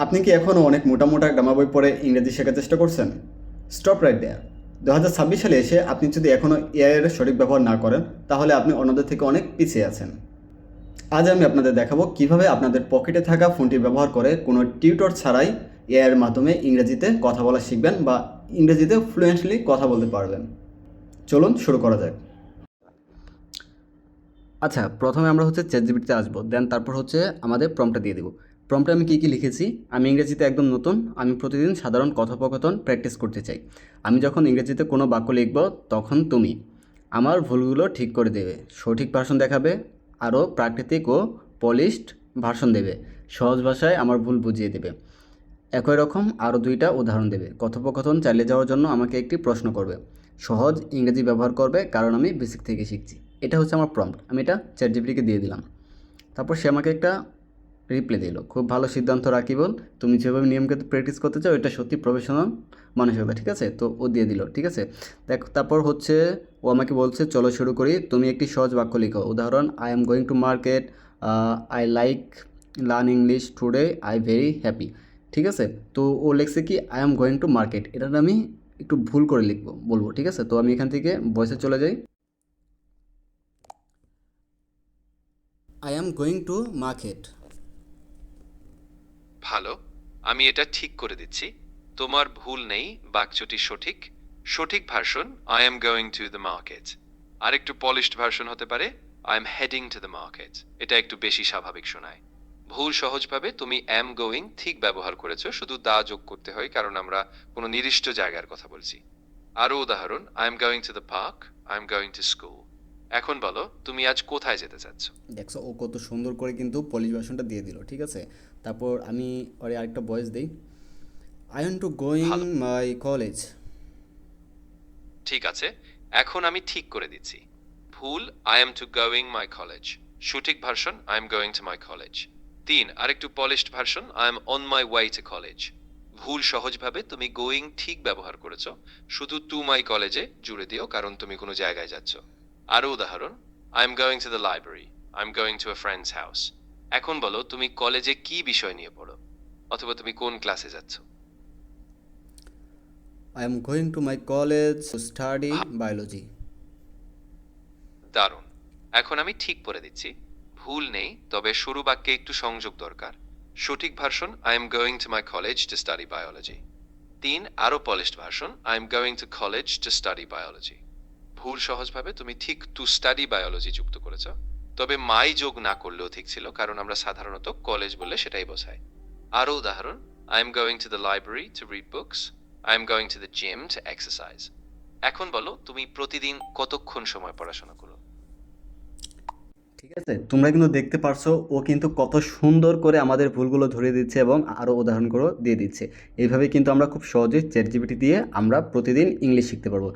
আপনি কি এখনও অনেক মোটা মোটা গ্রামার বই পড়ে ইংরেজি শেখার চেষ্টা করছেন? স্টপ রাইট দেয়ার। 2026 সালে এসে আপনি যদি এখনও এআই এর সঠিক ব্যবহার না করেন, তাহলে আপনি অন্যদের থেকে অনেক পিছিয়ে আছেন। আজ আমি আপনাদের দেখাবো কিভাবে আপনাদের পকেটে থাকা ফোনটি ব্যবহার করে কোনো টিউটর ছাড়াই এআই এর মাধ্যমে ইংরেজিতে কথা বলা শিখবেন বা ইংরেজিতে ফ্লুয়েন্টলি কথা বলতে পারবেন। চলুন শুরু করা যাক। আচ্ছা, প্রথমে আমরা চ্যাটজিপিটিতে আসবো, দেন তারপর আমাদের প্রম্পটটা দিয়ে দেবো। প্রম্পটে আমি কী লিখেছি, আমি ইংরেজিতে একদম নতুন, আমি প্রতিদিন সাধারণ কথোপকথন প্র্যাকটিস করতে চাই। আমি যখন ইংরেজিতে কোনো বাক্য লিখব, তখন তুমি আমার ভুলগুলো ঠিক করে দেবে, সঠিক ভার্সন দেখাবে, আরও প্রাকৃতিক ও পলিশড ভার্সন দেবে, সহজ ভাষায় আমার ভুল বুঝিয়ে দেবে। একই রকম আরও 2টা উদাহরণ দেবে। কথোপকথন চালিয়ে যাওয়ার জন্য আমাকে একটি প্রশ্ন করবে, সহজ ইংরেজি ব্যবহার করবে, কারণ আমি বেসিক থেকে শিখছি। এটা আমার প্রম্পট। আমি এটা চ্যাটজিপিটিকে দিয়ে দিলাম। তারপর সে আমাকে একটা রিপ্লাই দিল, খুব ভালো সিদ্ধান্ত রাকিবুল, তুমি যেভাবে নিয়মকে প্র্যাকটিস করতে চাও এটা সত্যি প্রফেশনাল মানসিকতা। ঠিক আছে, তো ও দিয়ে দিল। ঠিক আছে, দেখ তারপর ও আমাকে বলছে চলো শুরু করি, তুমি একটি সহজ বাক্য লিখো। উদাহরণ, I am going to market, I like learn English today, I very happy. ঠিক আছে, তো ও লিখছে কি I am going to market, এটা আমি একটু ভুল করে বলবো। ঠিক আছে, তো আমি এখান থেকে ভয়েসে চলে যাই। I am going to market. ভালো, আমি এটা ঠিক করে দিচ্ছি। তোমার ভুল নেই, বাক্যটি সঠিক। সঠিক version I am going to the market. আর একটু পলিশড ভার্সন হতে পারে I am heading to the market. এটা একটু বেশি স্বাভাবিক শোনায়। ভুল সহজভাবে তুমি অ্যাম গোয়িং ঠিক ব্যবহার করেছো, শুধু দা যোগ করতে হয় কারণ আমরা কোনো নির্দিষ্ট জায়গার কথা বলছি। আরো উদাহরণ, I am going to the park, I am going to school. এখন বলো তুমি আজ কোথায় যেতে চাচ্ছ? দেখছো ও কত সুন্দর করে কিন্তু পলিশ ভার্সনটা দিয়ে দিল। ঠিক আছে, তারপর আমি ওরে আরেকটা ভয়েস দিই, আই ওয়ান্ট টু গোয়িং ভালো, মাই কলেজ। ঠিক আছে, এখন আমি ঠিক করে দিচ্ছি। ভুল I am to going my college. সঠিক version I am going to my college. আরেকটু polished version I am on my way to college. ভুল সহজভাবে তুমি গোয়িং ঠিক ব্যবহার করেছো, শুধু টু মাই কলেজে জুড়ে দিও কারণ তুমি কোনো জায়গায় যাচ্ছ। আরো উদাহরণ, I am going to the library, I am going to a friends house. এখন বলো তুমি কলেজে কি বিষয় নিয়ে পড়ো, অথবা তুমি কোন ক্লাসে যাচ্ছ? I am going to my college to study biology. দারুণ, এখন আমি ঠিক করে দিচ্ছি। ভুল নেই, তবে শুরু বাক্যে একটু সংযোগ দরকার। সঠিক version I am going to my college to study biology. আরো polished version I am going to college to study biology. ভুল সহজভাবে তুমি ঠিক টু স্টাডি বায়োলজি যুক্ত করেছ, তবে মাই যোগ না করলেও ঠিক ছিল কারণ আমরা সাধারণত কলেজ বললে সেটাই বোঝায়। আরো উদাহরণ, I am going to the library to read books, I am going to the gym to exercise. এখন বলো তুমি প্রতিদিন কতক্ষণ সময় পড়াশোনা করো? ঠিক আছে, তোমরা কিন্তু দেখতে পারছো ও কিন্তু কত সুন্দর করে আমাদের ভুলগুলো ধরিয়ে দিচ্ছে এবং আরও উদাহরণগুলো দিয়ে দিচ্ছে। এইভাবে কিন্তু আমরা খুব সহজেই চ্যাটজিপিটি দিয়ে আমরা প্রতিদিন ইংলিশ শিখতে পারবো।